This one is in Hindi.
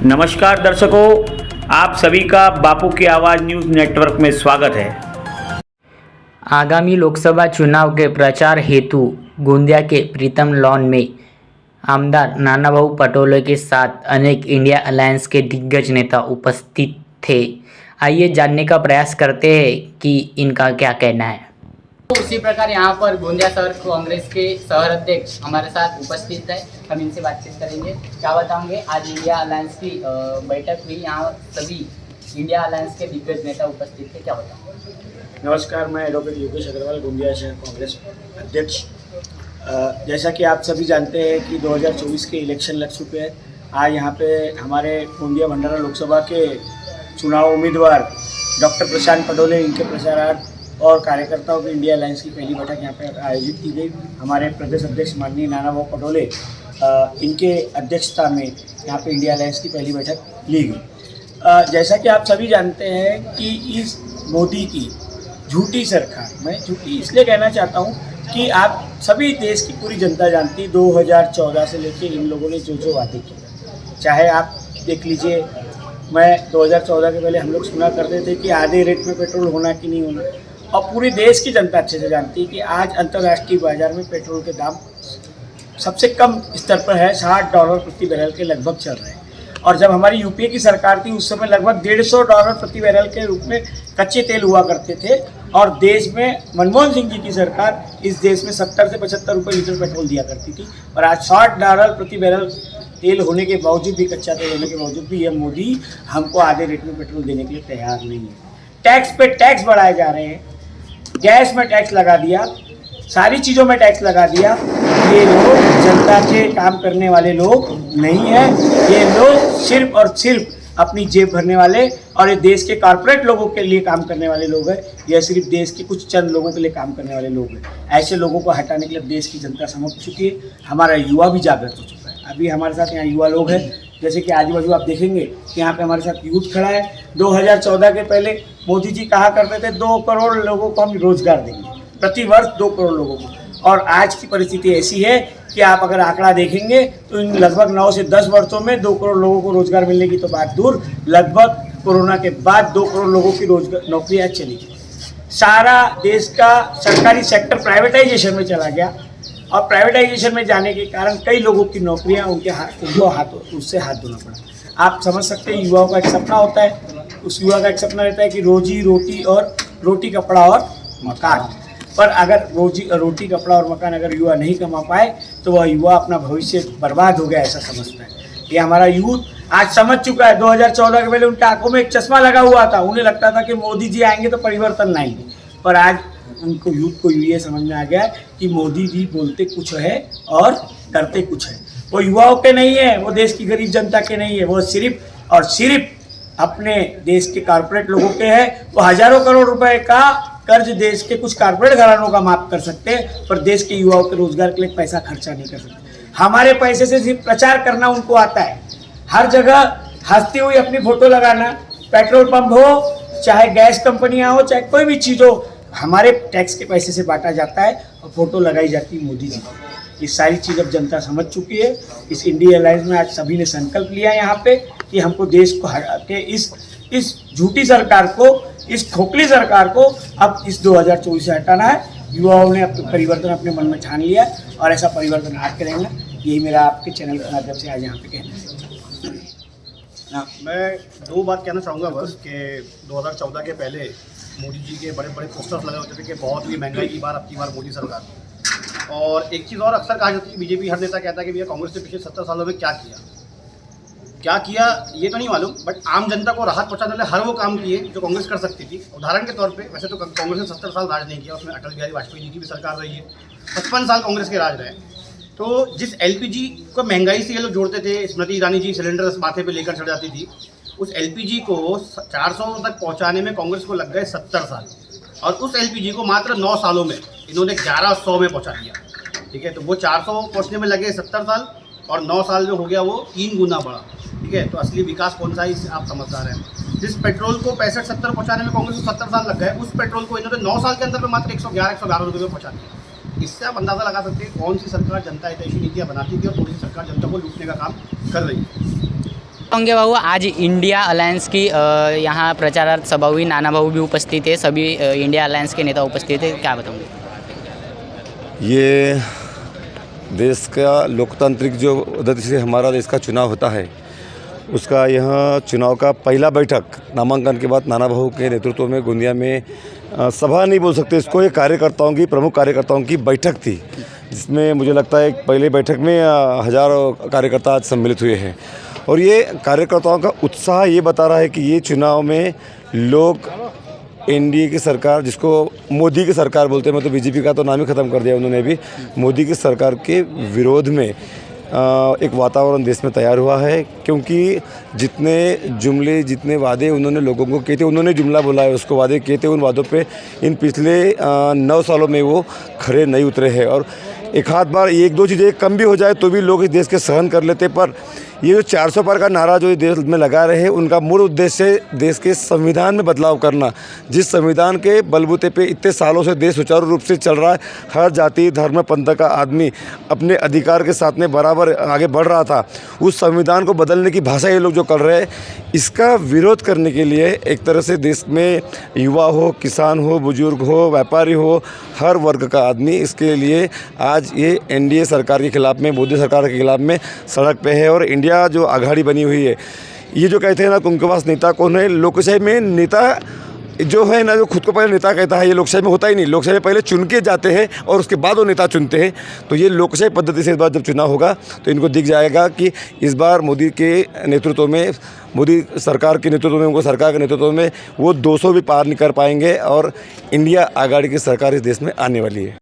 नमस्कार दर्शकों, आप सभी का बापू की आवाज़ न्यूज़ नेटवर्क में स्वागत है। आगामी लोकसभा चुनाव के प्रचार हेतु गोंदिया के प्रीतम लॉन में आमदार नानाभाऊ पटोले के साथ अनेक इंडिया अलायंस के दिग्गज नेता उपस्थित थे। आइए जानने का प्रयास करते हैं कि इनका क्या कहना है। उसी प्रकार यहाँ पर गोंदिया शहर कांग्रेस के शहर अध्यक्ष हमारे साथ उपस्थित है, हम इनसे बातचीत करेंगे। क्या बताएंगे, आज इंडिया अलायंस की बैठक हुई, यहाँ सभी इंडिया अलायंस के दिग्गज नेता उपस्थित थे, क्या बताएंगे? नमस्कार, मैं एडवोकेट योगेश अग्रवाल, गोंदिया शहर कांग्रेस अध्यक्ष। जैसा कि आप सभी जानते हैं कि 2024 के इलेक्शन लग चुके हैं। आज यहाँ पे हमारे गोंदिया भंडारा लोकसभा के चुनाव उम्मीदवार डॉक्टर प्रशांत पटोले, इनके प्रचारार्थ और कार्यकर्ताओं की इंडिया अलायंस की पहली बैठक यहाँ पे आयोजित की गई। हमारे प्रदेश अध्यक्ष माननीय नानाभाऊ पटोले, इनके अध्यक्षता में यहाँ पे इंडिया अलायंस की पहली बैठक ली गई। जैसा कि आप सभी जानते हैं कि इस मोदी की झूठी सरकार, मैं झूठी इसलिए कहना चाहता हूँ कि आप सभी देश की पूरी जनता जानती है 2014 से लेकर इन लोगों ने जो वादे किए, चाहे आप देख लीजिए। मैं 2014 के पहले हम लोग सुना करते थे कि आधे रेट में पेट्रोल होना कि नहीं होना, और पूरी देश की जनता अच्छे से जानती है कि आज अंतर्राष्ट्रीय बाजार में पेट्रोल के दाम सबसे कम स्तर पर है, $60 प्रति बैरल के लगभग चल रहे हैं। और जब हमारी यूपीए की सरकार थी उस समय लगभग $150 प्रति बैरल के रूप में कच्चे तेल हुआ करते थे। और देश में मनमोहन सिंह जी की सरकार इस देश में 70 से 75 रुपये लीटर पेट्रोल दिया करती थी, और आज $60 प्रति बैरल तेल होने के बावजूद भी, कच्चा तेल होने के बावजूद भी यह मोदी हमको आधे रेट में पेट्रोल देने के लिए तैयार नहीं है। टैक्स पे टैक्स बढ़ाए जा रहे हैं, गैस में टैक्स लगा दिया, सारी चीज़ों में टैक्स लगा दिया। ये लोग जनता के काम करने वाले लोग नहीं हैं, ये लोग सिर्फ और सिर्फ अपनी जेब भरने वाले और ये देश के कॉर्पोरेट लोगों के लिए काम करने वाले लोग हैं। यह सिर्फ देश के कुछ चंद लोगों के लिए काम करने वाले लोग हैं। ऐसे लोगों को हटाने के लिए देश की जनता समझ चुकी है, हमारा युवा भी जागृत हो चुका है। अभी हमारे साथ यहाँ युवा लोग हैं, जैसे कि आजू बाजू आप देखेंगे कि यहाँ पे हमारे साथ यूथ खड़ा है। 2014 के पहले मोदी जी कहा करते थे 2 करोड़ लोगों को हम रोजगार देंगे, प्रति वर्ष 2 करोड़ लोगों को। और आज की परिस्थिति ऐसी है कि आप अगर आंकड़ा देखेंगे तो इन लगभग 9 से 10 वर्षों में 2 करोड़ लोगों को रोजगार मिलने की तो बात दूर, लगभग कोरोना के बाद 2 करोड़ लोगों की नौकरियाँ चली गई। सारा देश का सरकारी सेक्टर प्राइवेटाइजेशन में चला गया, और प्राइवेटाइजेशन में जाने के कारण कई लोगों की नौकरियां उनके उससे हाथ धोना पड़ा। आप समझ सकते हैं, युवाओं का एक सपना होता है, उस युवा का एक सपना रहता है कि रोटी कपड़ा और मकान। पर अगर रोटी कपड़ा और मकान अगर युवा नहीं कमा पाए तो वह युवा अपना भविष्य बर्बाद हो गया, ऐसा समझता है। ये हमारा यूथ आज समझ चुका है। 2014 के पहले उनके आंखों में एक चश्मा लगा हुआ था, उन्हें लगता था कि मोदी जी आएंगे तो परिवर्तन लाएंगे, पर आज उनको यूथ को ये समझ में आ गया कि मोदी जी बोलते कुछ है और करते कुछ है। वो युवाओं के नहीं है, वो देश की गरीब जनता के नहीं है, वो सिर्फ और सिर्फ अपने देश के कॉर्पोरेट लोगों के हैं। वो हजारों करोड़ रुपए का कर्ज देश के कुछ कॉर्पोरेट घरानों का माफ कर सकते हैं, पर देश के युवाओं के रोजगार के लिए पैसा खर्चा नहीं कर सकते। हमारे पैसे से सिर्फ प्रचार करना उनको आता है, हर जगह हंसती हुई अपनी फोटो लगाना, पेट्रोल पंप हो चाहे गैस कंपनियां हो चाहे कोई भी चीज़ हो, हमारे टैक्स के पैसे से बांटा जाता है और फोटो लगाई जाती है मोदी जी। ये सारी चीज़ अब जनता समझ चुकी है। इस इंडिया अलायंस में आज सभी ने संकल्प लिया यहाँ पे कि हमको देश को हटा के इस झूठी सरकार को, इस खोखली सरकार को अब इस 2024 से हटाना है। युवाओं ने परिवर्तन अपने मन में ठान लिया और ऐसा परिवर्तन आज करेंगे। यही मेरा आपके चैनल के माध्यम से आज यहाँ पे कहना है। मैं 2 बात कहना चाहूँगा बस कि 2014 के पहले मोदी जी के बड़े बड़े पोस्टर्स लगे होते थे कि बहुत ही महंगाई की बार, अब की बार मोदी सरकार। और एक चीज़ और अक्सर कहा जाती है, बीजेपी हर नेता कहता है कि भैया कांग्रेस ने पिछले 70 सालों में क्या किया ये तो नहीं मालूम, बट आम जनता को राहत पहुंचाने वाले हर वो काम किए जो कांग्रेस कर सकती थी। उदाहरण के तौर पे वैसे तो कांग्रेस ने 70 साल राज नहीं किया, उसमें अटल बिहारी वाजपेयी जी की भी सरकार रही है, 55 साल कांग्रेस के राज रहे। तो जिस LPG को महंगाई से ये लोग जोड़ते थे, स्मृति ईरानी जी सिलेंडर माथे पे लेकर चढ़ जाती थी, उस LPG को 400 तक पहुंचाने में कांग्रेस को लग गए 70 साल, और उस LPG को मात्र 9 सालों में इन्होंने 1100 में पहुंचा दिया। ठीक है, तो वो 400 पहुंचने में लगे 70 साल, और 9 साल में हो गया वो 3 गुना बढ़ा। ठीक है, तो असली विकास कौन सा है इससे आप समझदार हैं। जिस पेट्रोल को 65-70 पहुंचाने में कांग्रेस को 70 साल लग गए, उस पेट्रोल को इन्होंने 9 साल के अंदर में मात्र 111-112 रुपये में पहुंचा दिया। इससे आप अंदाज़ा लगा सकते हैं कौन सी सरकार जनता हितैषी नीतियाँ बनाती थी और कौन सी सरकार जनता को लूटने का काम कर रही है। होंगे बाबू, आज इंडिया अलायंस की यहाँ प्रचारार्थ सभा हुई, नाना भाऊ भी उपस्थित थे, सभी इंडिया अलायंस के नेता उपस्थित थे, क्या बताऊँगे? ये देश का लोकतांत्रिक जो पद्धति से हमारा देश का चुनाव होता है, उसका यह चुनाव का पहला बैठक नामांकन के बाद नाना भाऊ के नेतृत्व में गोंदिया में सभा नहीं बोल सकते इसको, ये कार्यकर्ताओं की, प्रमुख कार्यकर्ताओं की बैठक थी, जिसमें मुझे लगता है पहले बैठक में हज़ारों कार्यकर्ता आज सम्मिलित हुए हैं। और ये कार्यकर्ताओं का उत्साह ये बता रहा है कि ये चुनाव में लोग एनडीए की सरकार, जिसको मोदी की सरकार बोलते हैं, मतलब बीजेपी का तो नाम ही ख़त्म कर दिया उन्होंने भी, मोदी की सरकार के विरोध में एक वातावरण देश में तैयार हुआ है। क्योंकि जितने जुमले, जितने वादे उन्होंने लोगों को किए थे, उन्होंने जुमला बोला है, उसको वादे किए थे, उन वादों पे इन पिछले 9 सालों में वो खरे नहीं उतरे हैं। और एक आध बार एक दो चीज़ें कम भी हो जाए तो भी लोग इस देश के सहन कर लेते, पर ये जो 400 पार का नारा जो देश में लगा रहे हैं, उनका मूल उद्देश्य देश के संविधान में बदलाव करना, जिस संविधान के बलबूते पे इतने सालों से देश सुचारू रूप से चल रहा है, हर जाति धर्म पंथ का आदमी अपने अधिकार के साथ में बराबर आगे बढ़ रहा था, उस संविधान को बदलने की भाषा ये लोग जो कर रहे हैं, इसका विरोध करने के लिए एक तरह से देश में युवा हो, किसान हो, बुजुर्ग हो, व्यापारी हो, हर वर्ग का आदमी इसके लिए आज ये एनडीए सरकार के खिलाफ में, मोदी सरकार के खिलाफ में सड़क पे है। और इंडिया जो आघाड़ी बनी हुई है, ये जो कहते हैं ना उनके पास नेता कौन है, लोकशाही में नेता जो है ना, जो खुद को पहले नेता कहता है, ये लोकशाही में होता ही नहीं। लोकशाही में पहले चुन के जाते हैं और उसके बाद वो नेता चुनते हैं। तो ये लोकशाही पद्धति से इस बार जब चुनाव होगा तो इनको दिख जाएगा कि इस बार मोदी के नेतृत्व में, मोदी सरकार के नेतृत्व में, उनको सरकार के नेतृत्व में वो 200 भी पार नहीं कर पाएंगे और इंडिया आघाड़ी की सरकार इस देश में आने वाली है।